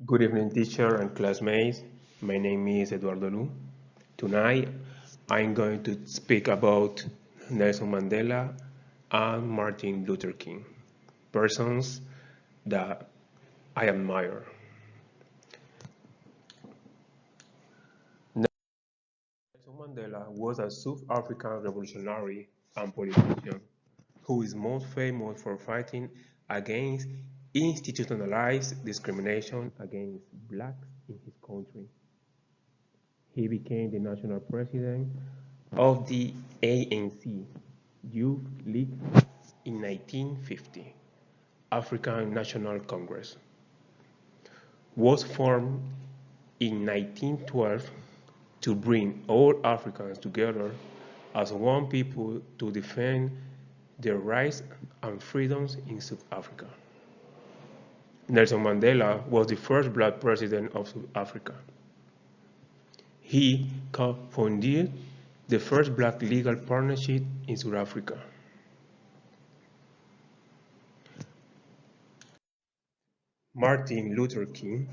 Good evening, teacher and classmates. My name is Eduardo Lu. Tonight, I'm going to speak about Nelson Mandela and Martin Luther King, persons that I admire. Nelson Mandela was a South African revolutionary and politician who is most famous for fighting against institutionalized discrimination against blacks in his country. He became the national president of the ANC Youth League in 1950. African National Congress was formed in 1912 to bring all Africans together as one people to defend their rights and freedoms in South Africa. Nelson Mandela was the first black president of South Africa. He co-founded the first black legal partnership in South Africa. Martin Luther King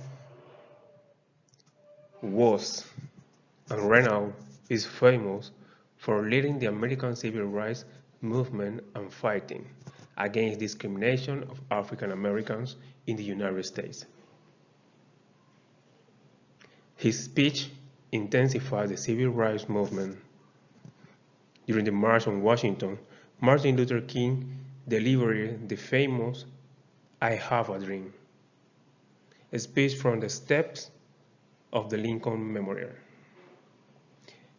was, and right now is famous for leading the American civil rights movement and fighting against discrimination of African Americans in the United States. His speech intensified the civil rights movement. During the March on Washington, Martin Luther King delivered the famous "I Have a Dream" a speech from the steps of the Lincoln Memorial.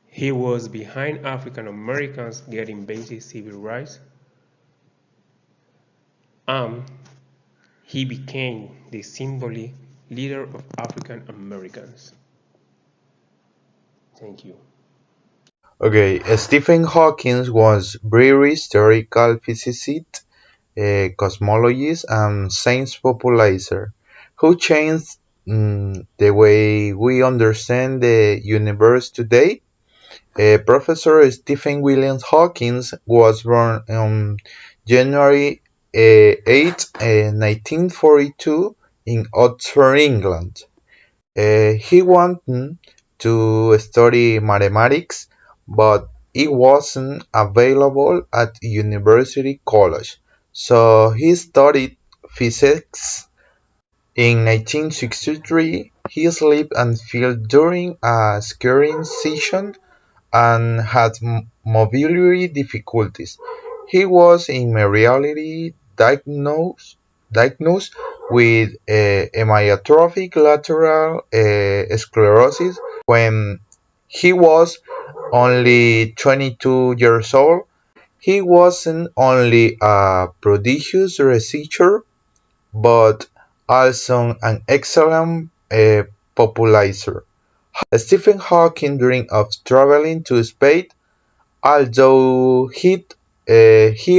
He was behind African Americans getting basic civil rights, and he became the symbolic leader of African Americans. Thank you. Okay, Stephen Hawking was very historical physicist, cosmologist, and science popularizer who changed the way we understand the universe today. Professor Stephen William Hawking was born on January 8, 1942 in Oxford, England. He wanted to study mathematics, but it wasn't available at University College, so he studied physics. In 1963, he slipped and fell during a skiing session and had mobility difficulties. He was immediately diagnosed with amyotrophic lateral sclerosis when he was only 22 years old. He wasn't only a prodigious researcher, but also an excellent popularizer. Stephen Hawking dreamed of traveling to space, although he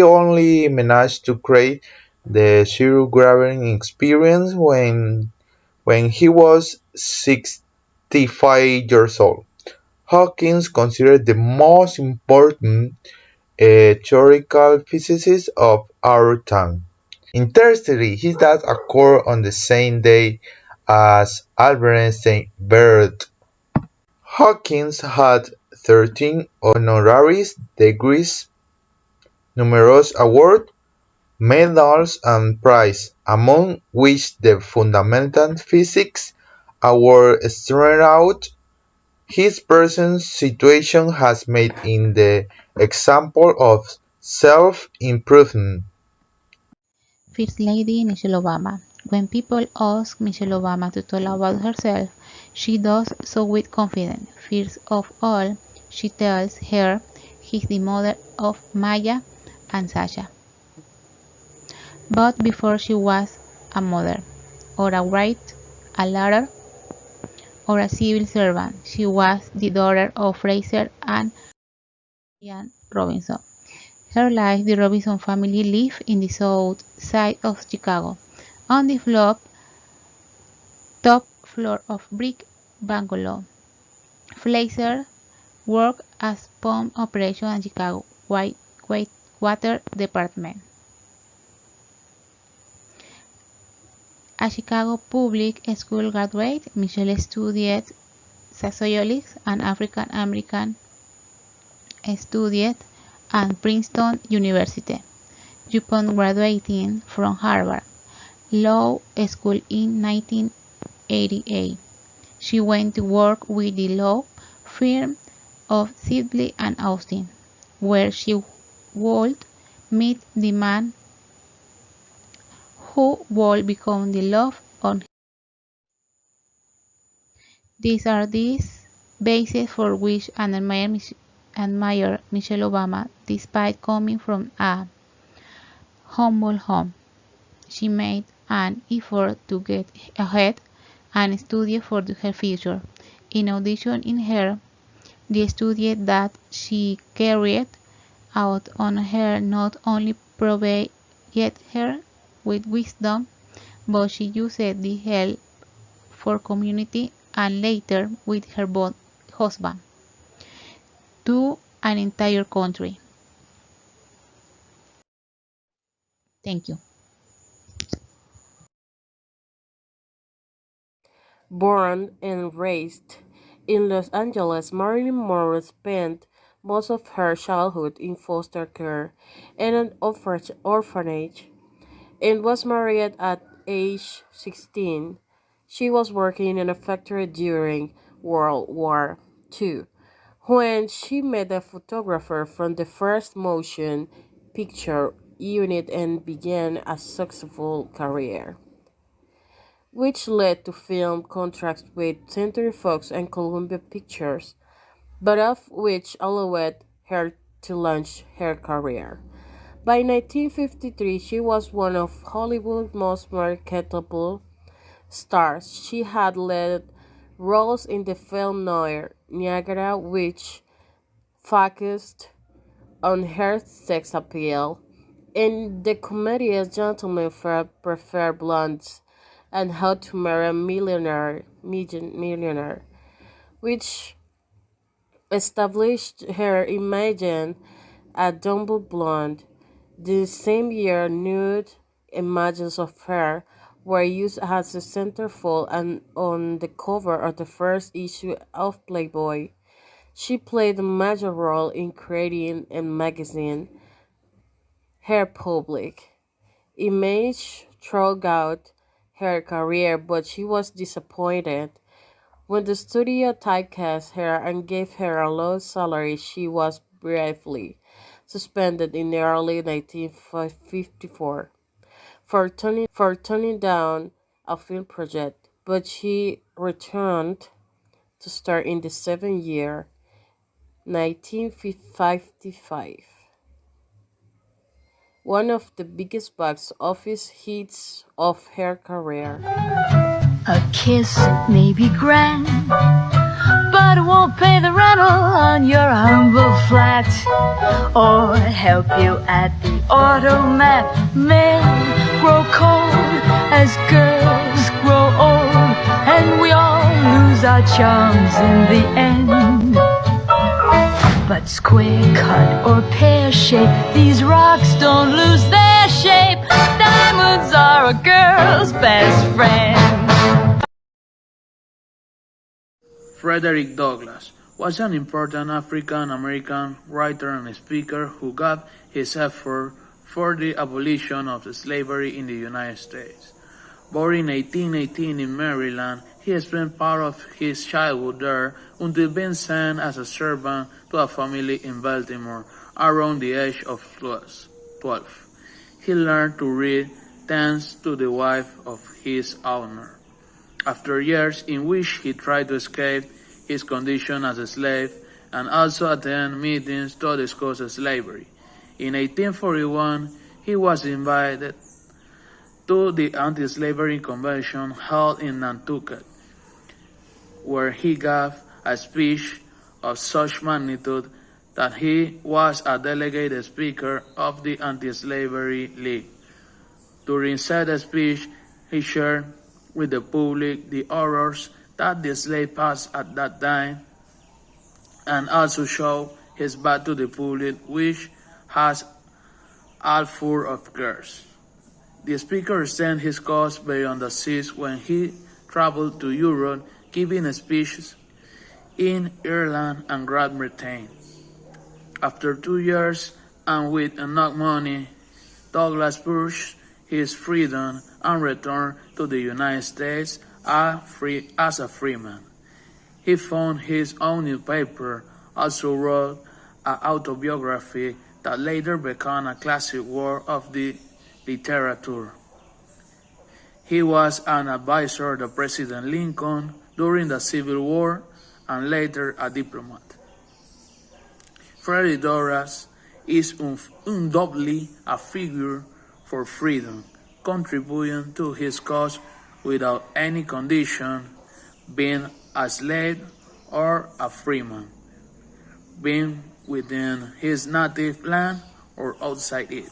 only managed to create the zero-gravity experience when he was 65 years old. Hawking is considered the most important theoretical physicist of our time. Interestingly, his death occurred on the same day as Albert Einstein's birth. Hawking had 13 honorary degrees, numerous awards, medals and prizes, among which the Fundamental Physics Award stands out. His present situation has made him the example of self-improvement. First Lady Michelle Obama. When people ask Michelle Obama to tell about herself, she does so with confidence. First of all, she tells her she's the mother of Maya and Sasha. But before she was a mother, or a wife, a lawyer, or a civil servant, she was the daughter of Fraser and Ian Robinson. Her life, the Robinson family lived in the south side of Chicago, on the top floor of brick bungalow. Fraser worked as pump operator in Chicago Water Department. A Chicago public school graduate, Michelle studied sociology and African American studied at Princeton University. Upon graduating from Harvard Law School in 1988, she went to work with the law firm of Sidley and Austin, where she would meet the man who would become the love of her. These are the bases for which I admire Michelle Obama, despite coming from a humble home. She made an effort to get ahead and study for her future. In addition, in her, the study that she carried out on her not only provided her with wisdom, but she used the help for community and later with her husband to an entire country. Thank you. Born and raised in Los Angeles, Marilyn Monroe spent most of her childhood in foster care and an orphanage, and was married at age 16. She was working in a factory during World War II when she met a photographer from the first motion picture unit and began a successful career, which led to film contracts with Century Fox and Columbia Pictures, but of which allowed her to launch her career. By 1953, she was one of Hollywood's most marketable stars. She had led roles in the film noir Niagara, which focused on her sex appeal, in the comedies Gentlemen Prefer Blondes and How to Marry a Millionaire, which established her image as dumb blonde. The same year, nude images of her were used as a centerfold and on the cover of the first issue of Playboy. She played a major role in creating a magazine, her public image throughout her career, but she was disappointed. When the studio typecast her and gave her a low salary, she was briefly suspended in early 1954 for turning down a film project, but she returned to star in the same year, 1955. One of the biggest box office hits of her career. A kiss may be grand, but it won't pay the rental on your humble flat, or help you at the automat. Men grow cold as girls grow old, and we all lose our charms in the end. But square cut or pear shape, these rocks don't lose their shape. Diamonds are a girl's best friend. Frederick Douglass was an important African-American writer and speaker who gave his effort for the abolition of slavery in the United States. Born in 1818 in Maryland, he spent part of his childhood there until being sent as a servant to a family in Baltimore around the age of 12. He learned to read thanks to the wife of his owner. After years in which he tried to escape his condition as a slave and also attend meetings to discuss slavery, in 1841 he was invited to the anti-slavery convention held in Nantucket, where he gave a speech of such magnitude that he was a delegate speaker of the Anti-Slavery League. During said speech, he shared with the public the horrors that the slave passed at that time, and also showed his back to the public, which has all full of girls. The speaker extended his cause beyond the seas when he traveled to Europe, giving speeches in Ireland and Great Britain. After 2 years and with enough money, Douglas purchased his freedom and returned to the United States as a freeman. He founded his own newspaper, also wrote an autobiography that later became a classic work of the literature. He was an advisor to President Lincoln during the Civil War and later a diplomat. Frederick Douglass is undoubtedly a figure for freedom, contributing to his cause without any condition, being a slave or a freeman, being within his native land or outside it.